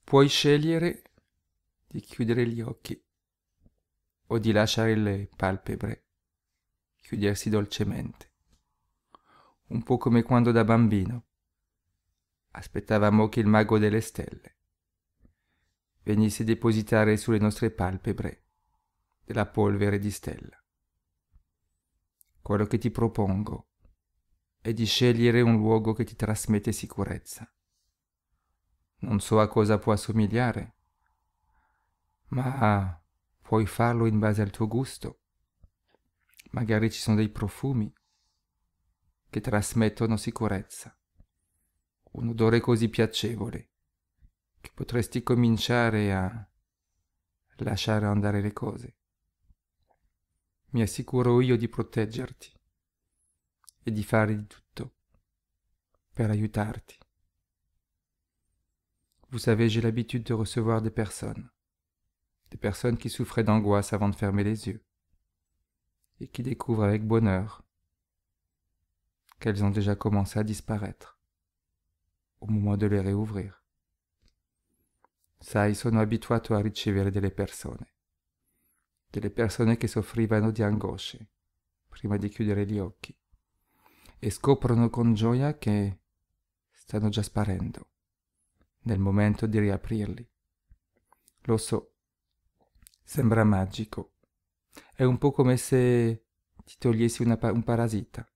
Puoi scegliere di chiudere gli occhi o di lasciare le palpebre chiudersi dolcemente, un po' come quando da bambino aspettavamo che il mago delle stelle venisse depositare sulle nostre palpebre della polvere di stella. Quello che ti propongo è di scegliere un luogo che ti trasmette sicurezza. Non so a cosa può assomigliare, ma puoi farlo in base al tuo gusto. Magari ci sono dei profumi che trasmettono sicurezza, un odore così piacevole che potresti cominciare a lasciare andare le cose. Mi assicuro io di proteggerti e di fare di tutto per aiutarti. Vous savez, j'ai l'habitude de recevoir des personnes qui souffraient d'angoisse avant de fermer les yeux, et qui découvrent avec bonheur qu'elles ont déjà commencé à disparaître au moment de les réouvrir. Sai, sono abituato a ricevere delle persone che soffrivano di angosce prima di chiudere gli occhi e scoprono con gioia che stanno già sparendo nel momento di riaprirli. Lo so, sembra magico. È un po' come se ti togliessi un parassita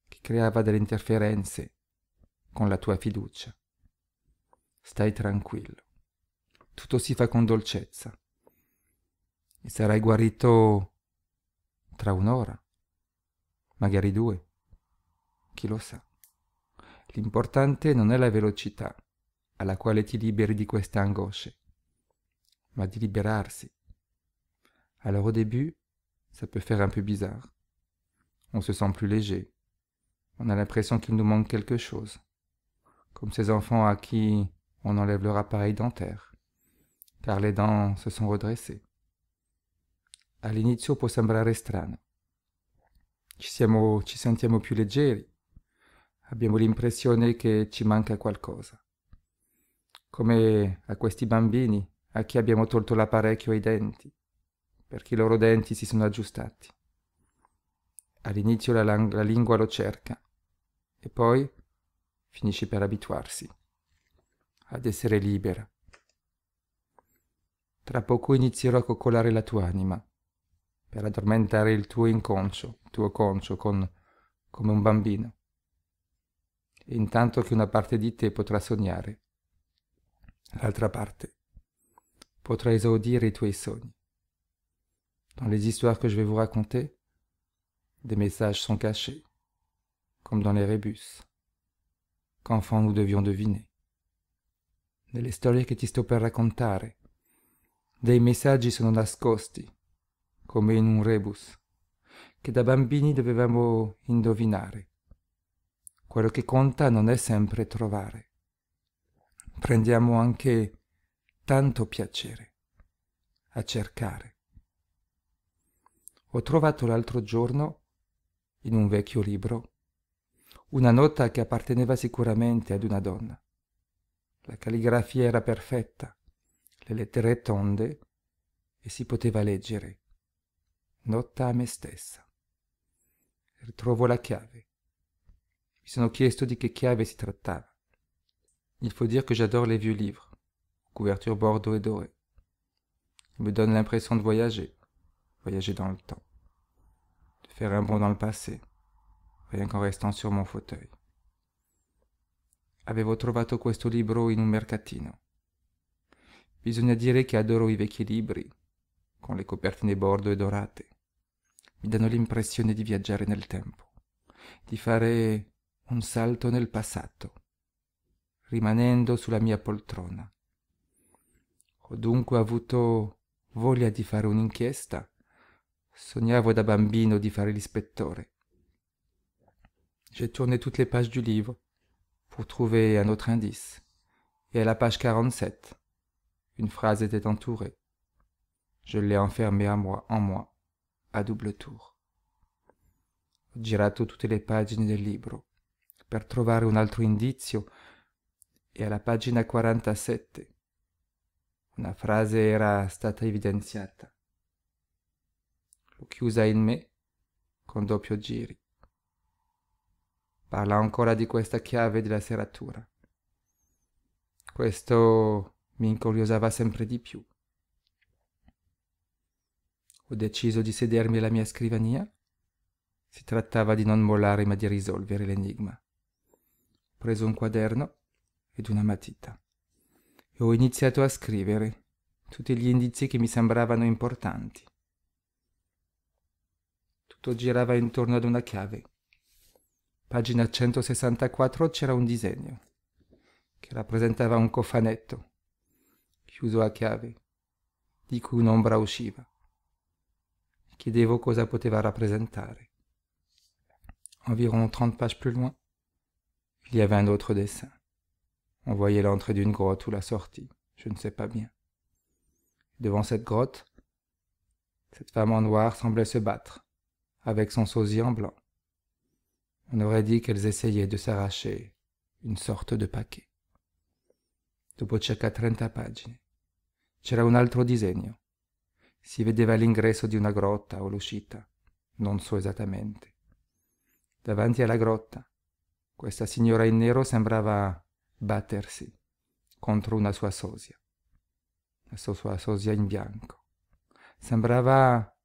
che creava delle interferenze con la tua fiducia. Stai tranquillo. Tutto si fa con dolcezza e sarai guarito tra un'ora, magari 2, chi lo sa. L'importante non è la velocità alla quale ti liberi di queste angosce, ma di liberarsi. Alors au début, ça peut faire un peu bizarre. On se sent plus léger. On a l'impression qu'il nous manque quelque chose. Comme ces enfants à qui on enlève leur appareil dentaire, car les dents se sont redressées. All'inizio può sembrare strano. Ci sentiamo più leggeri. Abbiamo l'impressione che ci manca qualcosa. Come a questi bambini a chi abbiamo tolto l'apparecchio ai denti, perché i loro denti si sono aggiustati. All'inizio la lingua lo cerca e poi finisce per abituarsi ad essere libera. Tra poco inizierò a coccolare la tua anima per addormentare il tuo conscio come un bambino. E intanto che una parte di te potrà sognare, l'altra parte potrà esaudire i tuoi sogni. Dans les histoires que je vais vous raconter, des messages sont cachés, comme dans les rébus, qu'enfant nous devions deviner. Nelle storie che ti sto per raccontare, dei messaggi sono nascosti, come in un rebus, che da bambini dovevamo indovinare. Quello che conta non è sempre trovare. Prendiamo anche tanto piacere a cercare. Ho trovato l'altro giorno, in un vecchio libro, una nota che apparteneva sicuramente ad una donna. La calligrafia era perfetta, le lettere tonde e si poteva leggere. Nota a me stessa. Ritrovo la chiave. Mi sono chiesto di che chiave si trattava. Il faut dire que j'adore les vieux livres, couverture bordeaux et dorée. Ils me donnent l'impression de voyager dans le temps, de faire un bond dans le passé, rien qu'en restant sur mon fauteuil. Avevo trovato questo libro in un mercatino. Bisogna dire che adoro i vecchi libri, con le copertine bordo e dorate. Mi danno l'impressione di viaggiare nel tempo, di fare un salto nel passato, rimanendo sulla mia poltrona. Ho dunque avuto voglia di fare un'inchiesta. Sognavo da bambino di fare l'ispettore. J'ai tourné toutes les pages du livre pour trouver un autre indice. Et à la page 47, une phrase était entourée. Je l'ai enfermée en moi, a double tour. Ho girato tutte le pagine del libro per trovare un altro indizio e alla pagina 47 Una frase era stata evidenziata. Lo chiusa in me con doppio giri. Parla ancora di questa chiave della serratura. Questo mi incuriosava sempre di più. Ho deciso di sedermi alla mia scrivania. Si trattava di non mollare ma di risolvere l'enigma. Ho preso un quaderno ed una matita e ho iniziato a scrivere tutti gli indizi che mi sembravano importanti. Tutto girava intorno ad una chiave. Pagina 164 c'era un disegno che rappresentava un cofanetto chiuso a chiave, di cui un'ombra usciva. Chiedevo cosa poteva rappresentare. Environ 30 pages plus loin, il y avait un autre dessin. On voyait l'entrée d'une grotte ou la sortie, je ne sais pas bien. Devant cette grotte, cette femme en noir semblait se battre, avec son sosie en blanc. On aurait dit qu'elles essayaient de s'arracher une sorte de paquet. Dopo circa 30 pagine c'era un altro disegno. Si vedeva l'ingresso di una grotta o l'uscita, non so esattamente. Davanti alla grotta, questa signora in nero sembrava battersi contro una sua sosia, la sua sosia in bianco. Sembrava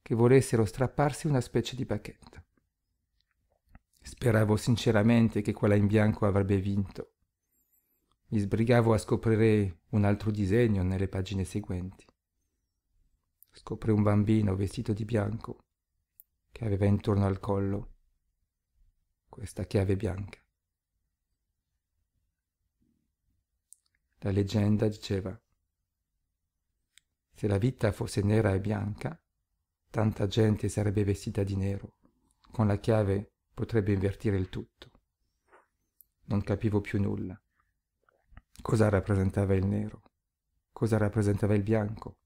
che volessero strapparsi una specie di pacchetto. Speravo sinceramente che quella in bianco avrebbe vinto. Mi sbrigavo a scoprire un altro disegno nelle pagine seguenti. Scopri un bambino vestito di bianco che aveva intorno al collo questa chiave bianca. La leggenda diceva: se la vita fosse nera e bianca, tanta gente sarebbe vestita di nero. Con la chiave potrebbe invertire il tutto. Non capivo più nulla. Cosa rappresentava il nero? Cosa rappresentava il bianco?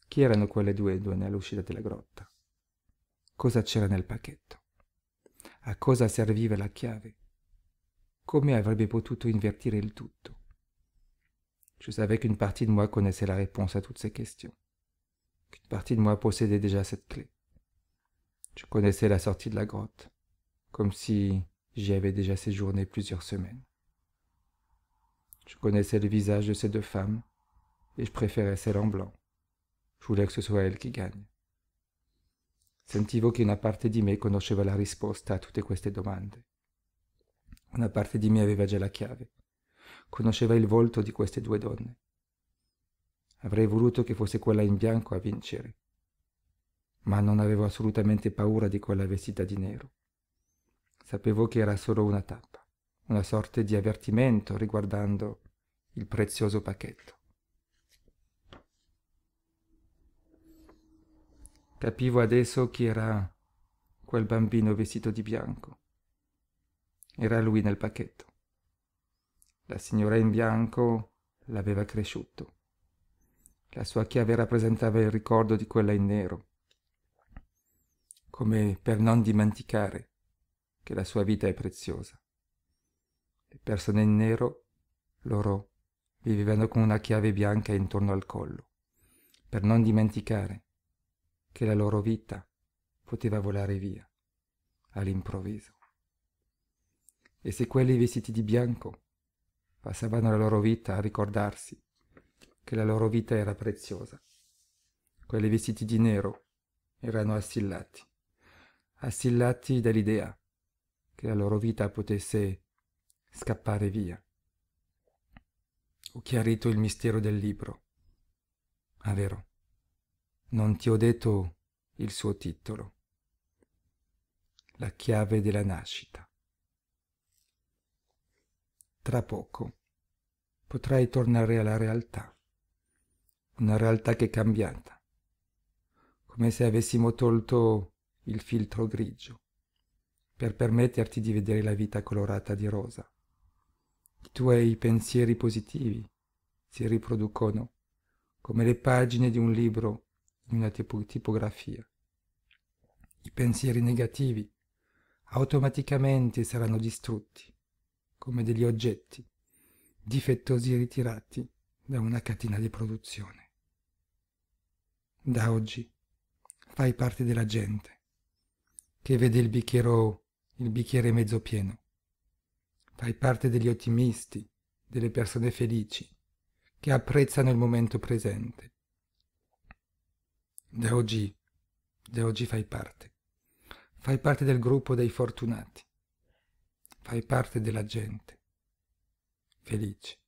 Chi erano quelle due donne all'uscita della grotta? Cosa c'era nel pacchetto? A cosa serviva la chiave? Come avrebbe potuto invertire il tutto? Je savais qu'une partie de moi connaissait la réponse à toutes ces questions, qu'une partie de moi possédait déjà cette clé. Je connaissais la sortie de la grotte, comme si j'y avais déjà séjourné plusieurs semaines. Je connaissais le visage de ces deux femmes, et je préférais celle en blanc. Je voulais que ce soit elle qui gagne. Sentivo che una parte di me conosceva la risposta a tutte queste domande. Una parte di me aveva già la chiave. Conosceva il volto di queste due donne. Avrei voluto che fosse quella in bianco a vincere, ma non avevo assolutamente paura di quella vestita di nero. Sapevo che era solo una tappa, una sorta di avvertimento riguardando il prezioso pacchetto. Capivo adesso chi era quel bambino vestito di bianco. Era lui nel pacchetto. La signora in bianco l'aveva cresciuto. La sua chiave rappresentava il ricordo di quella in nero, come per non dimenticare che la sua vita è preziosa. Le persone in nero, loro vivevano con una chiave bianca intorno al collo, per non dimenticare che la loro vita poteva volare via all'improvviso. E se quelli vestiti di bianco passavano la loro vita a ricordarsi che la loro vita era preziosa, quelli vestiti di nero erano assillati dall'idea che la loro vita potesse scappare via. Ho chiarito il mistero del libro. Ah, vero, non ti ho detto il suo titolo. La chiave della nascita. Tra poco potrai tornare alla realtà, una realtà che è cambiata, come se avessimo tolto il filtro grigio per permetterti di vedere la vita colorata di rosa. I tuoi pensieri positivi si riproducono come le pagine di un libro in una tipografia. I pensieri negativi automaticamente saranno distrutti come degli oggetti difettosi ritirati da una catena di produzione. Da oggi fai parte della gente che vede il bicchiere mezzo pieno. Fai parte degli ottimisti, delle persone felici, che apprezzano il momento presente. Da oggi fai parte. Fai parte del gruppo dei fortunati. Fai parte della gente felice.